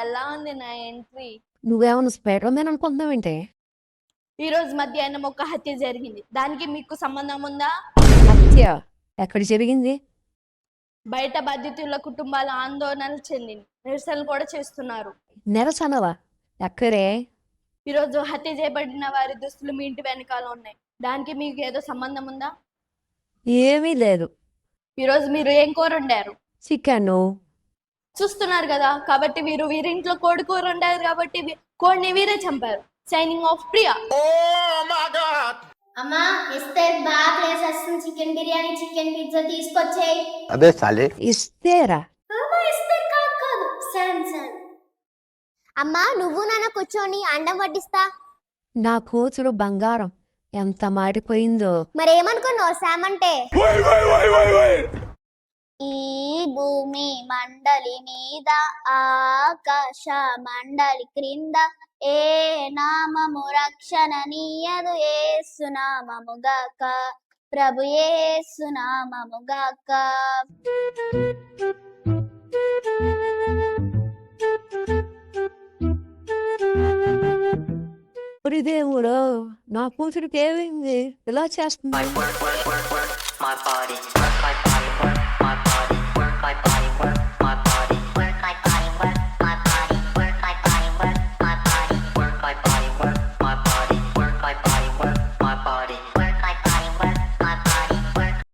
ఎలా ఉంది నా ఎంట్రీ? నువ్వేమన్నా స్పైడర్ మ్యాన్ అనుకుంటున్నావేంటి? ఈ రోజు మధ్యాహ్నం ఒక హత్య జరిగింది. దానికి మీకు సంబంధం ఉందా? హత్య ఎక్కడ జరిగింది? బయట బాధితుల కుటుంబాల ఆందోళనలు చెంది నిరసనలు కూడా చేస్తున్నారు. నిరసనవా? ఎక్కడే? ఈరోజు హత్య చేయబడిన వారి దుస్తులు మీ ఇంటి వెనకాల ఉన్నాయి. దానికి మీకు ఏదో సంబంధం ఉందా? ఏమీ లేదు. ఈరోజు మీరు ఏం కూర వండారు? చికెన్. చూస్తున్నారు కదా, కాబట్టి వీరింట్లో కోడి కూర వండారు కాబట్టి కోడిని వీరే చంపారు. Signing off Priya. అమ్మా ఇస్తే బాగా ప్లేస్ వస్తుంది. చికెన్ బిర్యానీ, చికెన్ పిజ్జా తీసుకొచ్చేయి. అబే సాలే ఇస్తేరా? ఇస్తే కాదు సన్. అమ్మా నువ్వు నాన్న కూర్చొని అండం వడ్డిస్తా. నా కూతురు బంగారం ఎంత మారిపోయిందో. మరేమనుకున్నావు సామంటే? ఈ భూమి మండలి మీద, ఆకాశ మండలి క్రింద, ఏ నామము రక్షణ నీయదు, యేసు నామముగాక, ప్రభు యేసు నామముగాక. దేవుడు, నా కూతురికి ఏమైంది ఇలా చేస్తుంది?